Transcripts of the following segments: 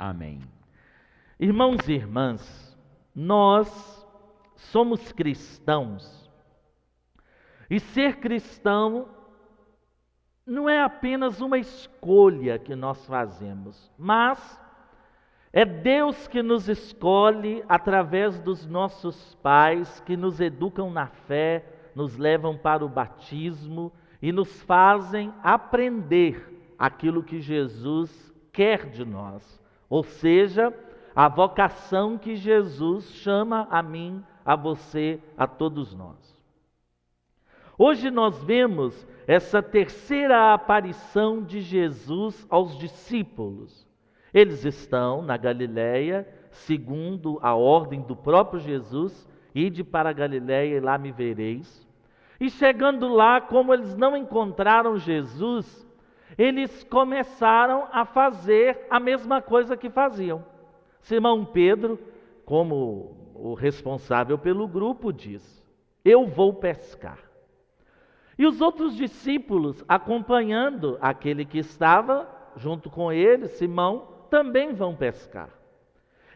Amém. Irmãos e irmãs, nós somos cristãos e ser cristão não é apenas uma escolha que nós fazemos, mas é Deus que nos escolhe através dos nossos pais que nos educam na fé, nos levam para o batismo e nos fazem aprender aquilo que Jesus quer de nós, ou seja, a vocação que Jesus chama a mim, a você, a todos nós. Hoje nós vemos essa terceira aparição de Jesus aos discípulos. Eles estão na Galileia, segundo a ordem do próprio Jesus, ide para a Galileia e lá me vereis. E chegando lá, como eles não encontraram Jesus, eles começaram a fazer a mesma coisa que faziam. Simão Pedro, como o responsável pelo grupo, diz: eu vou pescar. E os outros discípulos, acompanhando aquele que estava junto com ele, Simão, também vão pescar.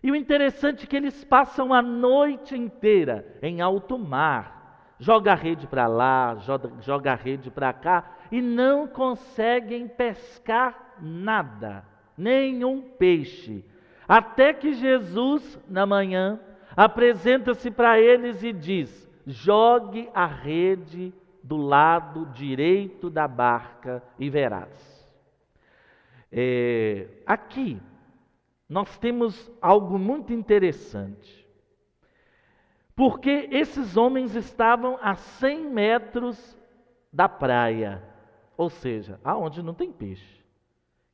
E o interessante é que eles passam a noite inteira em alto mar, joga a rede para lá, joga a rede para cá, e não conseguem pescar nada, nenhum peixe. Até que Jesus, na manhã, apresenta-se para eles e diz: jogue a rede do lado direito da barca e verás. Aqui nós temos algo muito interessante, porque esses homens estavam a 100 metros da praia, ou seja, aonde não tem peixe.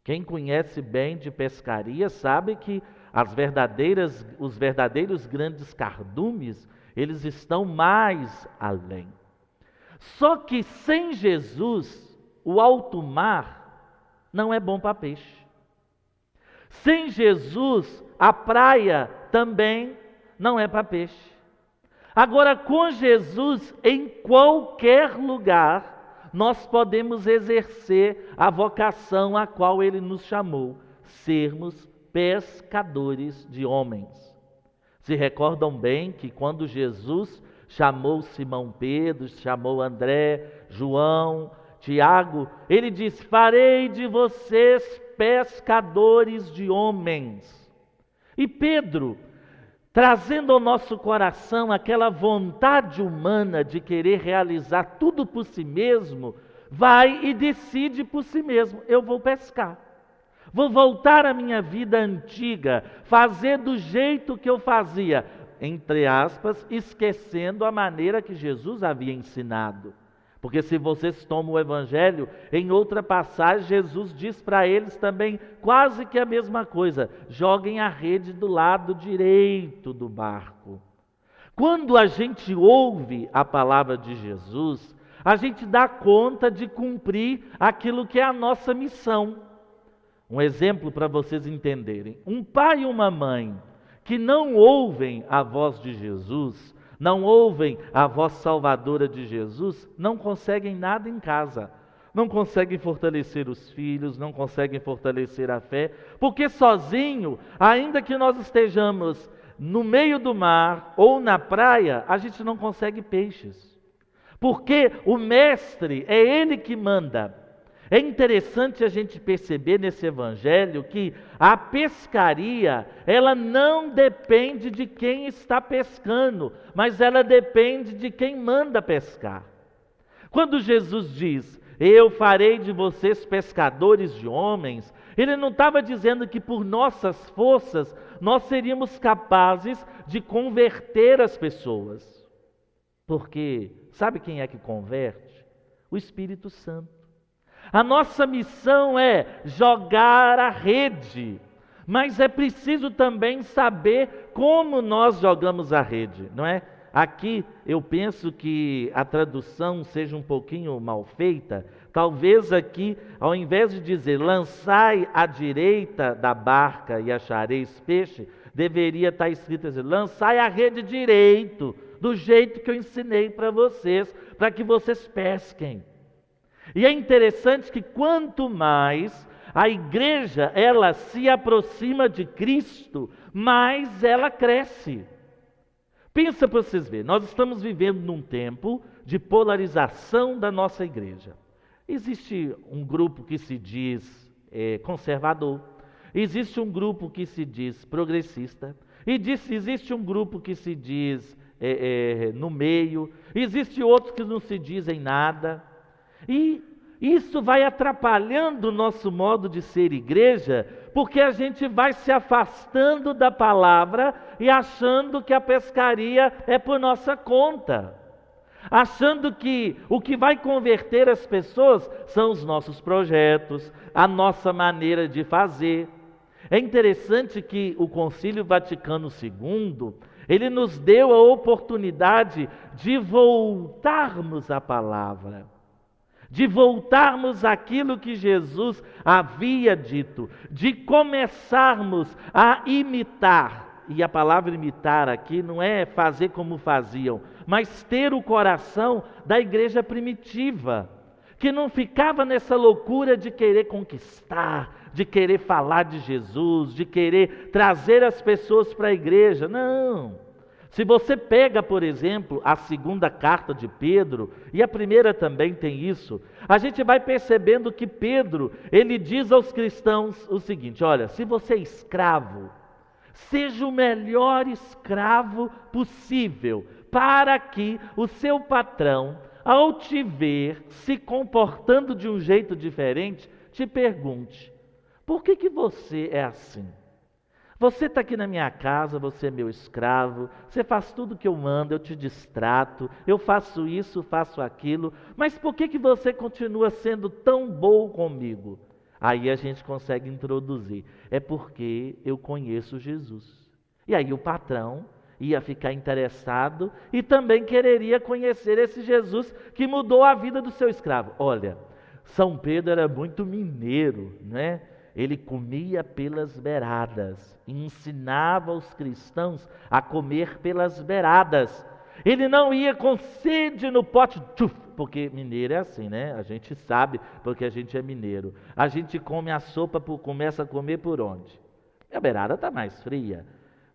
Quem conhece bem de pescaria sabe que os verdadeiros grandes cardumes, eles estão mais além. Só que sem Jesus, o alto mar não é bom para peixe. Sem Jesus, a praia também não é para peixe. Agora, com Jesus, em qualquer lugar, nós podemos exercer a vocação a qual Ele nos chamou, sermos pescadores de homens. Se recordam bem que quando Jesus chamou Simão Pedro, chamou André, João, Tiago, ele diz: farei de vocês pescadores de homens. E Pedro, trazendo ao nosso coração aquela vontade humana de querer realizar tudo por si mesmo, vai e decide por si mesmo: eu vou pescar. Vou voltar à minha vida antiga, fazer do jeito que eu fazia, entre aspas, esquecendo a maneira que Jesus havia ensinado. Porque se vocês tomam o Evangelho, em outra passagem, Jesus diz para eles também quase que a mesma coisa: joguem a rede do lado direito do barco. Quando a gente ouve a palavra de Jesus, a gente dá conta de cumprir aquilo que é a nossa missão. Um exemplo para vocês entenderem: um pai e uma mãe que não ouvem a voz de Jesus, não ouvem a voz salvadora de Jesus, não conseguem nada em casa, não conseguem fortalecer os filhos, não conseguem fortalecer a fé, porque sozinho, ainda que nós estejamos no meio do mar ou na praia, a gente não consegue peixes, porque o mestre é ele que manda. É interessante a gente perceber nesse evangelho que a pescaria, ela não depende de quem está pescando, mas ela depende de quem manda pescar. Quando Jesus diz: eu farei de vocês pescadores de homens, ele não estava dizendo que por nossas forças nós seríamos capazes de converter as pessoas. Porque sabe quem é que converte? O Espírito Santo. A nossa missão é jogar a rede, mas é preciso também saber como nós jogamos a rede, não é? Aqui eu penso que a tradução seja um pouquinho mal feita. Talvez aqui, ao invés de dizer lançai à direita da barca e achareis peixe, deveria estar escrito assim: lançai a rede direito, do jeito que eu ensinei para vocês, para que vocês pesquem. E é interessante que quanto mais A igreja, ela se aproxima de Cristo, mas ela cresce. Pensa para vocês verem, nós estamos vivendo num tempo de polarização da nossa igreja. Existe um grupo que se diz conservador, existe um grupo que se diz progressista, existe um grupo que se diz no meio, existe outros que não se dizem nada. E isso vai atrapalhando o nosso modo de ser igreja, porque a gente vai se afastando da palavra e achando que a pescaria é por nossa conta. Achando que o que vai converter as pessoas são os nossos projetos, a nossa maneira de fazer. É interessante que o Concílio Vaticano II, ele nos deu a oportunidade de voltarmos à palavra, de voltarmos àquilo que Jesus havia dito, de começarmos a imitar. E a palavra imitar aqui não é fazer como faziam, mas ter o coração da igreja primitiva, que não ficava nessa loucura de querer conquistar, de querer falar de Jesus, de querer trazer as pessoas para a igreja. Não. Se você pega, por exemplo, a segunda carta de Pedro, e a primeira também tem isso, a gente vai percebendo que Pedro, ele diz aos cristãos o seguinte: olha, se você é escravo, seja o melhor escravo possível, para que o seu patrão, ao te ver se comportando de um jeito diferente, te pergunte: por que você é assim? Você está aqui na minha casa, você é meu escravo, você faz tudo que eu mando, eu te distrato, eu faço isso, faço aquilo, mas por que você continua sendo tão bom comigo? Aí a gente consegue introduzir: é porque eu conheço Jesus. E aí o patrão ia ficar interessado e também quereria conhecer esse Jesus que mudou a vida do seu escravo. Olha, São Pedro era muito mineiro, né? Ele comia pelas beiradas, ensinava os cristãos a comer pelas beiradas. Ele não ia com sede no pote, porque mineiro é assim, né? A gente sabe, porque a gente é mineiro. A gente come a sopa, começa a comer por onde? A beirada está mais fria.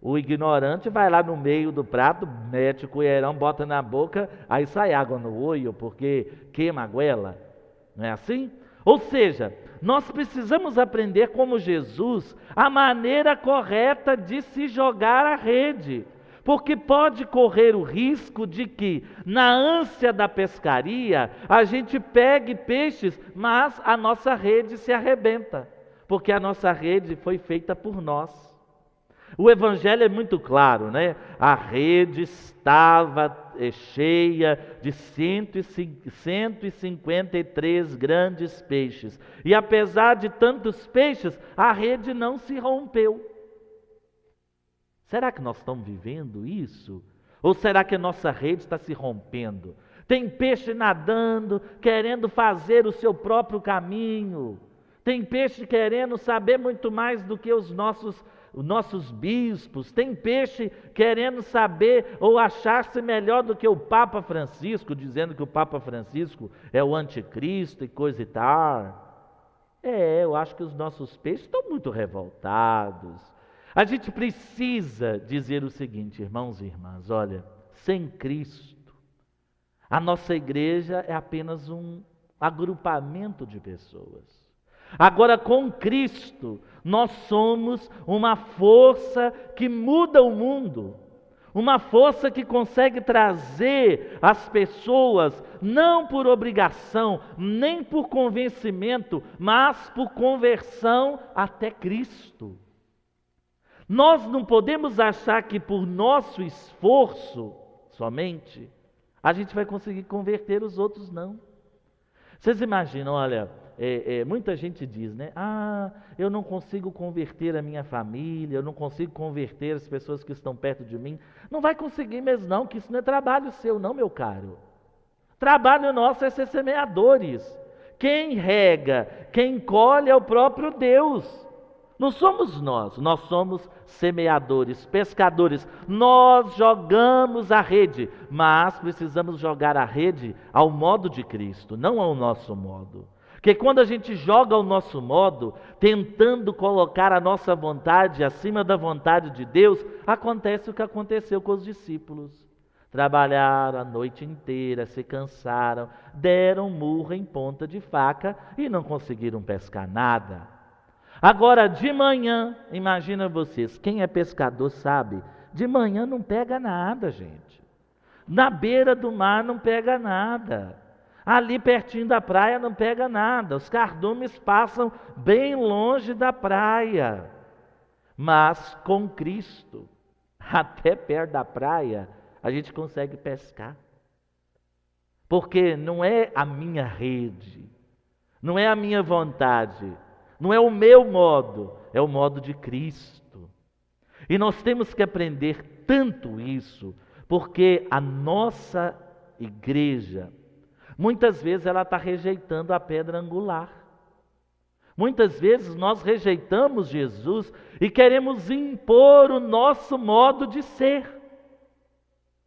O ignorante vai lá no meio do prato, mete o colherão, bota na boca, aí sai água no olho, porque queima a goela. Não é assim? Ou seja, nós precisamos aprender como Jesus a maneira correta de se jogar a rede, porque pode correr o risco de que, na ânsia da pescaria, a gente pegue peixes, mas a nossa rede se arrebenta, porque a nossa rede foi feita por nós. O Evangelho é muito claro, né? A rede estava cheia de 153 grandes peixes. E apesar de tantos peixes, a rede não se rompeu. Será que nós estamos vivendo isso? Ou será que a nossa rede está se rompendo? Tem peixe nadando, querendo fazer o seu próprio caminho. Tem peixe querendo saber muito mais do que os nossos bispos. Tem peixe querendo saber ou achar-se melhor do que o Papa Francisco, dizendo que o Papa Francisco é o anticristo e coisa e tal. Eu acho que os nossos peixes estão muito revoltados. A gente precisa dizer o seguinte, irmãos e irmãs: olha, sem Cristo, a nossa igreja é apenas um agrupamento de pessoas. Agora, com Cristo, nós somos uma força que muda o mundo, uma força que consegue trazer as pessoas, não por obrigação, nem por convencimento, mas por conversão até Cristo. Nós não podemos achar que por nosso esforço somente a gente vai conseguir converter os outros, não. Vocês imaginam, olha, muita gente diz, né? Eu não consigo converter a minha família, eu não consigo converter as pessoas que estão perto de mim. Não vai conseguir mesmo não, que isso não é trabalho seu não, meu caro. Trabalho nosso é ser semeadores. Quem rega, quem colhe é o próprio Deus. Não somos nós somos semeadores, pescadores. Nós jogamos a rede, mas precisamos jogar a rede ao modo de Cristo, não ao nosso modo. Porque quando a gente joga o nosso modo, tentando colocar a nossa vontade acima da vontade de Deus, acontece o que aconteceu com os discípulos. Trabalharam a noite inteira, se cansaram, deram murro em ponta de faca e não conseguiram pescar nada. Agora, de manhã, imagina vocês, quem é pescador sabe, de manhã não pega nada, gente. Na beira do mar não pega nada. Ali pertinho da praia não pega nada. Os cardumes passam bem longe da praia. Mas com Cristo, até perto da praia, a gente consegue pescar. Porque não é a minha rede, não é a minha vontade, não é o meu modo, é o modo de Cristo. E nós temos que aprender tanto isso, porque a nossa igreja, muitas vezes ela está rejeitando a pedra angular. Muitas vezes nós rejeitamos Jesus e queremos impor o nosso modo de ser.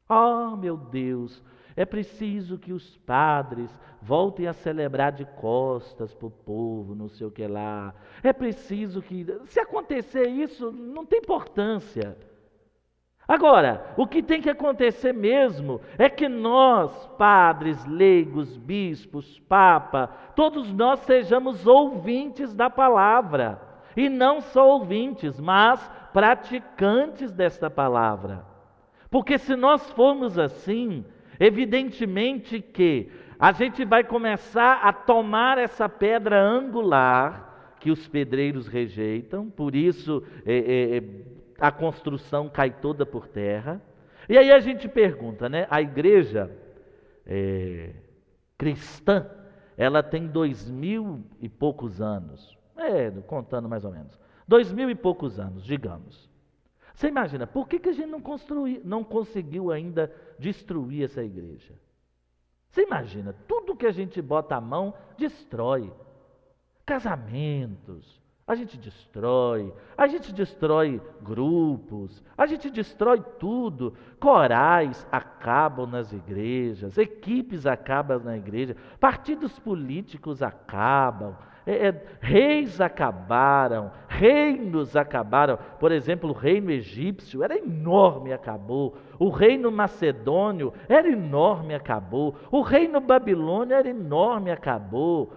Oh, meu Deus, é preciso que os padres voltem a celebrar de costas para o povo, não sei o que lá. É preciso que, se acontecer isso, não tem importância. Agora, o que tem que acontecer mesmo é que nós, padres, leigos, bispos, papa, todos nós sejamos ouvintes da palavra. E não só ouvintes, mas praticantes desta palavra. Porque se nós formos assim, evidentemente que a gente vai começar a tomar essa pedra angular que os pedreiros rejeitam, por isso a construção cai toda por terra. E aí a gente pergunta, né? A igreja cristã, ela tem 2000 e poucos anos, contando mais ou menos, 2000 e poucos anos, digamos. Você imagina, por que a gente não conseguiu ainda destruir essa igreja? Você imagina, tudo que a gente bota a mão, destrói. Casamentos, a gente destrói grupos, a gente destrói tudo. Corais acabam nas igrejas, equipes acabam na igreja, partidos políticos acabam. Reis acabaram, reinos acabaram. Por exemplo, o reino egípcio era enorme e acabou. O reino macedônio era enorme e acabou. O reino babilônio era enorme e acabou.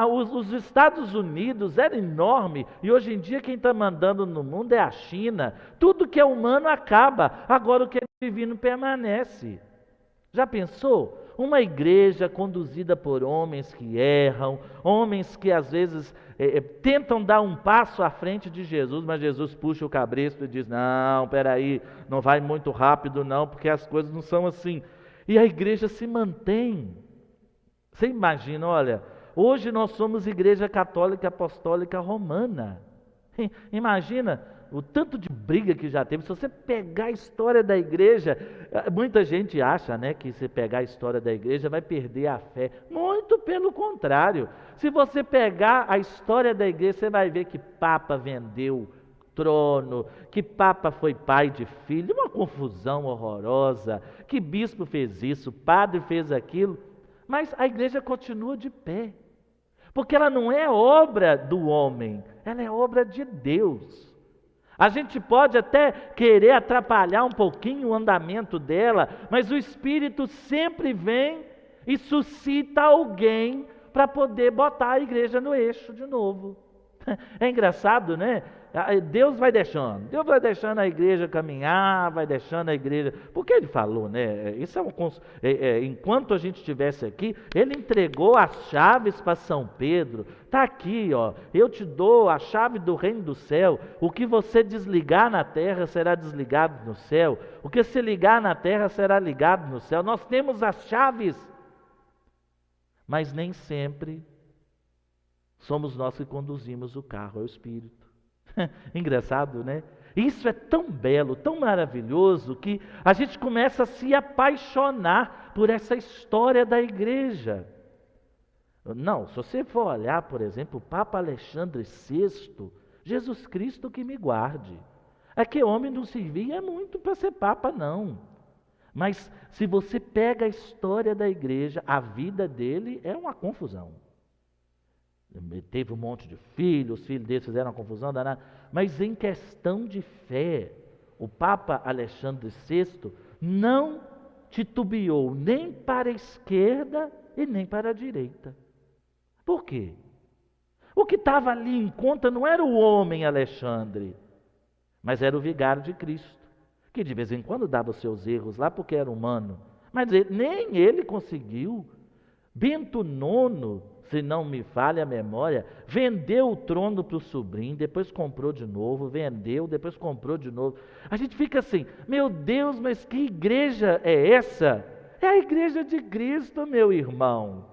Os Estados Unidos era enorme e hoje em dia quem está mandando no mundo é a China. Tudo que é humano acaba, agora o que é divino permanece. Já pensou? Uma igreja conduzida por homens que erram, homens que às vezes tentam dar um passo à frente de Jesus, mas Jesus puxa o cabresto e diz, não, peraí, não vai muito rápido não, porque as coisas não são assim. E a igreja se mantém. Você imagina, olha, hoje nós somos Igreja Católica Apostólica Romana. Imagina o tanto de briga que já teve. Se você pegar a história da igreja, muita gente acha, né, que se pegar a história da igreja vai perder a fé. Muito pelo contrário. Se você pegar a história da igreja, você vai ver que Papa vendeu trono, que Papa foi pai de filho, uma confusão horrorosa, que bispo fez isso, padre fez aquilo, mas a igreja continua de pé. Porque ela não é obra do homem, ela é obra de Deus. A gente pode até querer atrapalhar um pouquinho o andamento dela, mas o Espírito sempre vem e suscita alguém para poder botar a igreja no eixo de novo. É engraçado, né? Deus vai deixando a igreja caminhar, vai deixando a igreja. Porque ele falou, né? Isso enquanto a gente estivesse aqui, ele entregou as chaves para São Pedro. Está aqui, ó. Eu te dou a chave do reino do céu. O que você desligar na terra será desligado no céu. O que se ligar na terra será ligado no céu. Nós temos as chaves, mas nem sempre somos nós que conduzimos o carro, é o Espírito. Engraçado, né? Isso é tão belo, tão maravilhoso, que a gente começa a se apaixonar por essa história da igreja. Não, se você for olhar, por exemplo, o Papa Alexandre VI, Jesus Cristo que me guarde. É que homem não servia muito para ser Papa, não. Mas se você pega a história da igreja, a vida dele é uma confusão. teve um monte de filhos, os filhos deles fizeram uma confusão danada, mas em questão de fé, o Papa Alexandre VI não titubeou nem para a esquerda e nem para a direita. Por quê? O que estava ali em conta não era o homem Alexandre, mas era o vigário de Cristo, que de vez em quando dava os seus erros lá porque era humano, mas nem ele conseguiu. Bento IX, se não me falha a memória, vendeu o trono para o sobrinho, depois comprou de novo, vendeu, depois comprou de novo. A gente fica assim, meu Deus, mas que igreja é essa? É a igreja de Cristo, meu irmão,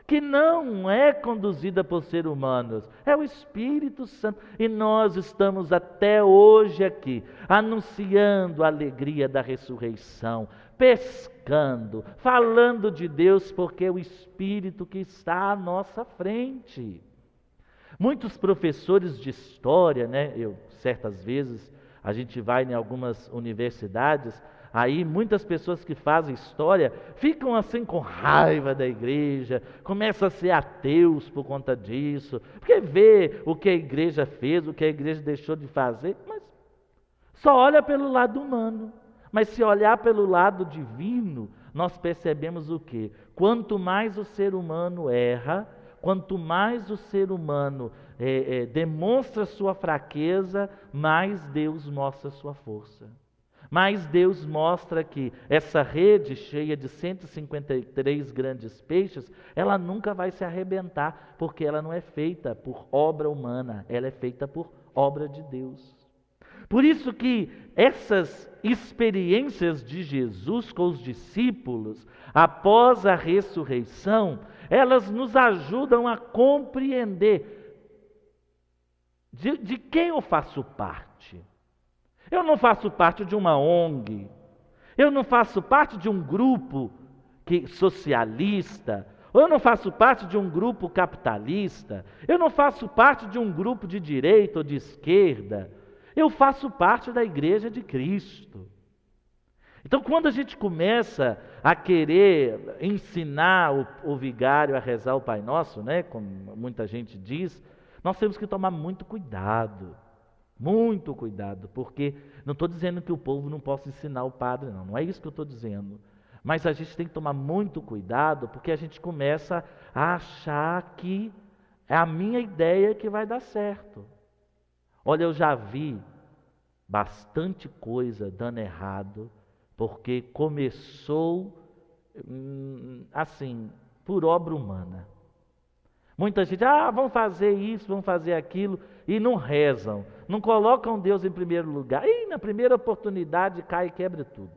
que não é conduzida por seres humanos, é o Espírito Santo. E nós estamos até hoje aqui, anunciando a alegria da ressurreição, pescando, falando de Deus, porque é o Espírito que está à nossa frente. Muitos professores de história, né? Certas vezes, a gente vai em algumas universidades, aí muitas pessoas que fazem história ficam assim com raiva da igreja, começam a ser ateus por conta disso, porque vê o que a igreja fez, o que a igreja deixou de fazer, mas só olha pelo lado humano. Mas se olhar pelo lado divino, nós percebemos o quê? Quanto mais o ser humano erra, quanto mais o ser humano demonstra sua fraqueza, mais Deus mostra sua força. Mais Deus mostra que essa rede cheia de 153 grandes peixes, ela nunca vai se arrebentar, porque ela não é feita por obra humana, ela é feita por obra de Deus. Por isso que essas experiências de Jesus com os discípulos, após a ressurreição, elas nos ajudam a compreender de quem eu faço parte. Eu não faço parte de uma ONG, eu não faço parte de um grupo socialista, ou eu não faço parte de um grupo capitalista, eu não faço parte de um grupo de direita ou de esquerda, eu faço parte da igreja de Cristo. Então, quando a gente começa a querer ensinar o vigário a rezar o Pai Nosso, né, como muita gente diz, nós temos que tomar muito cuidado, porque não estou dizendo que o povo não possa ensinar o padre, não é isso que eu estou dizendo. Mas a gente tem que tomar muito cuidado, porque a gente começa a achar que é a minha ideia que vai dar certo. Olha, eu já vi bastante coisa dando errado, porque começou assim, por obra humana. Muita gente, vamos fazer isso, vamos fazer aquilo, e não rezam, não colocam Deus em primeiro lugar. E na primeira oportunidade cai e quebra tudo.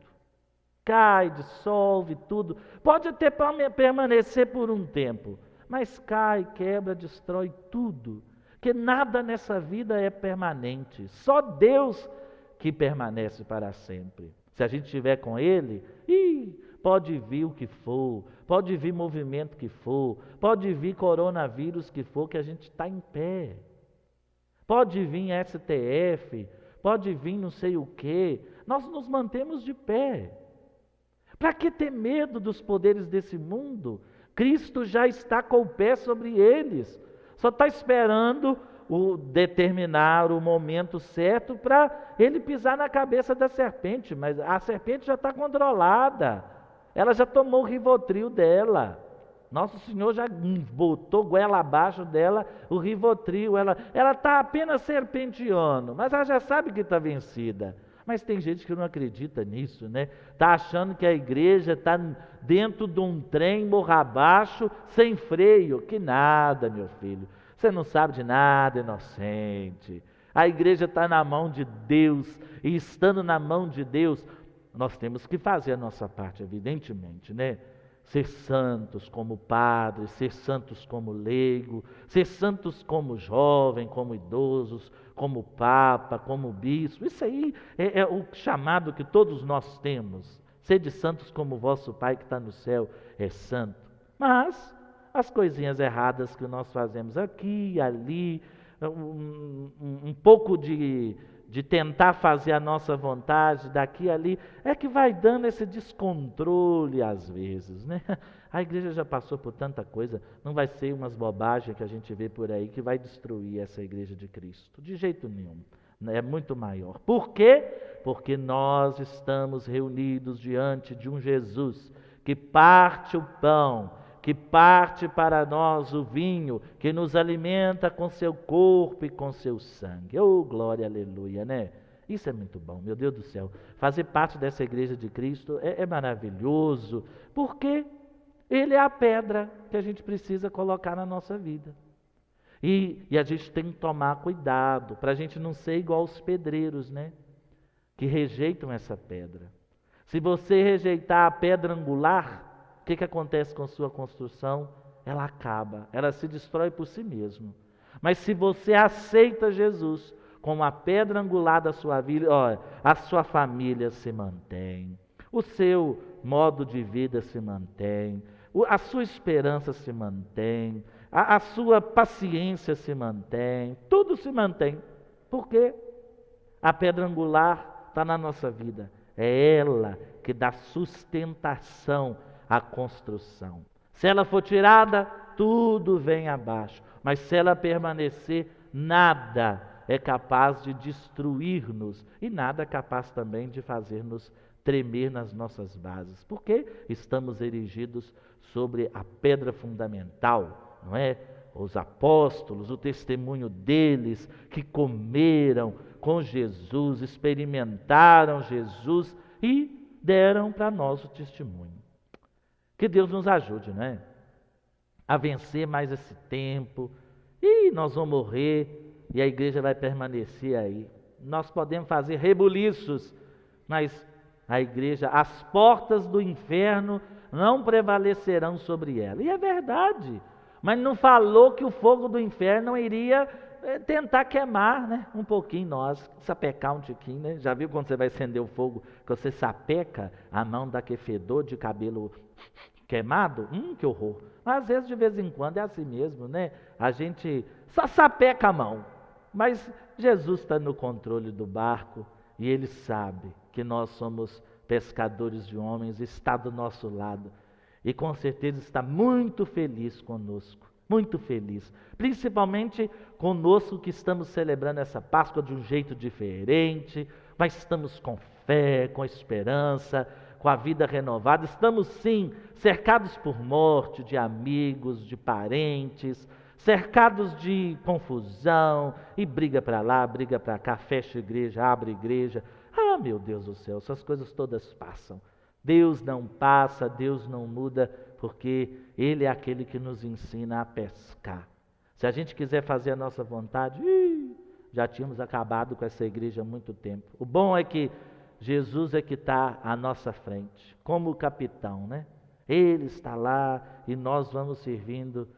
Cai, dissolve tudo. Pode até permanecer por um tempo, mas cai, quebra, destrói tudo. Porque nada nessa vida é permanente, só Deus que permanece para sempre. Se a gente estiver com Ele, pode vir o que for, pode vir movimento que for, pode vir coronavírus que for, que a gente está em pé. Pode vir STF, pode vir não sei o quê, nós nos mantemos de pé. Para que ter medo dos poderes desse mundo? Cristo já está com o pé sobre eles. Só está esperando determinar o momento certo para ele pisar na cabeça da serpente. Mas a serpente já está controlada. Ela já tomou o Rivotril dela. Nosso Senhor já botou goela abaixo dela o Rivotril. Ela está apenas serpenteando, mas ela já sabe que está vencida. Mas tem gente que não acredita nisso, né? Está achando que a igreja está dentro de um trem morra abaixo, sem freio. Que nada, meu filho. Você não sabe de nada, inocente. A igreja está na mão de Deus, e estando na mão de Deus, nós temos que fazer a nossa parte, evidentemente, né? Ser santos como padre, ser santos como leigo, ser santos como jovem, como idosos, como papa, como bispo. Isso aí é o chamado que todos nós temos. Sede santos como o vosso Pai que está no céu é santo. Mas as coisinhas erradas que nós fazemos aqui e ali, um pouco de de tentar fazer a nossa vontade daqui e ali, é que vai dando esse descontrole às vezes, né? A igreja já passou por tanta coisa, não vai ser umas bobagens que a gente vê por aí que vai destruir essa igreja de Cristo, de jeito nenhum. É muito maior. Por quê? Porque nós estamos reunidos diante de um Jesus que parte o pão, que parte para nós o vinho, que nos alimenta com seu corpo e com seu sangue. Oh, glória, aleluia, né? Isso é muito bom, meu Deus do céu. Fazer parte dessa igreja de Cristo é maravilhoso, porque Ele é a pedra que a gente precisa colocar na nossa vida. E a gente tem que tomar cuidado, para a gente não ser igual os pedreiros, né? Que rejeitam essa pedra. Se você rejeitar a pedra angular, o que acontece com sua construção? Ela acaba, ela se destrói por si mesma. Mas se você aceita Jesus como a pedra angular da sua vida, olha, a sua família se mantém, o seu modo de vida se mantém, a sua esperança se mantém, a sua paciência se mantém, tudo se mantém. Por quê? A pedra angular está na nossa vida. É ela que dá sustentação à construção. Se ela for tirada, tudo vem abaixo. Mas se ela permanecer, nada é capaz de destruir-nos e nada é capaz também de fazer-nos tremer nas nossas bases. Porque estamos erigidos sobre a pedra fundamental, não é? Os apóstolos, o testemunho deles que comeram com Jesus, experimentaram Jesus e deram para nós o testemunho. Que Deus nos ajude, não é? A vencer mais esse tempo. E nós vamos morrer e a igreja vai permanecer aí. Nós podemos fazer rebuliços, mas a igreja, as portas do inferno não prevalecerão sobre ela. E é verdade. Mas não falou que o fogo do inferno não iria tentar queimar, né? Um pouquinho nós, sapecar um tiquinho, né? Já viu quando você vai acender o fogo, que você sapeca, a mão dá aquele fedor de cabelo queimado? Que horror! Mas às vezes, de vez em quando, é assim mesmo, né? A gente só sapeca a mão. Mas Jesus está no controle do barco e Ele sabe que nós somos pescadores de homens, está do nosso lado. E com certeza está muito feliz conosco, muito feliz. Principalmente conosco que estamos celebrando essa Páscoa de um jeito diferente, mas estamos com fé, com esperança, com a vida renovada. Estamos sim cercados por morte, de amigos, de parentes, cercados de confusão e briga para lá, briga para cá, fecha igreja, abre igreja. Ah, meu Deus do céu, essas coisas todas passam. Deus não passa, Deus não muda, porque Ele é aquele que nos ensina a pescar. Se a gente quiser fazer a nossa vontade, já tínhamos acabado com essa igreja há muito tempo. O bom é que Jesus é que está à nossa frente, como o capitão, né? Ele está lá e nós vamos servindo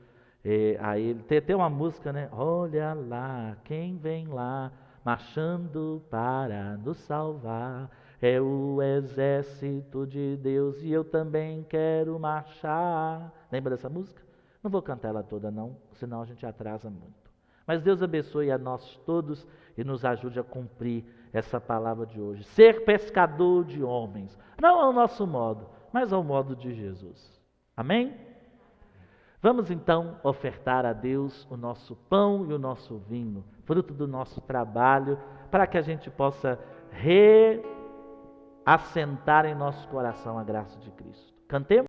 a Ele. Tem até uma música, né? Olha lá, quem vem lá, marchando para nos salvar. É o exército de Deus e eu também quero marchar. Lembra dessa música? Não vou cantar ela toda não, senão a gente atrasa muito. Mas Deus abençoe a nós todos e nos ajude a cumprir essa palavra de hoje. Ser pescador de homens, não ao nosso modo, mas ao modo de Jesus. Amém? Vamos então ofertar a Deus o nosso pão e o nosso vinho, fruto do nosso trabalho, para que a gente possa assentar em nosso coração a graça de Cristo. Cantemos.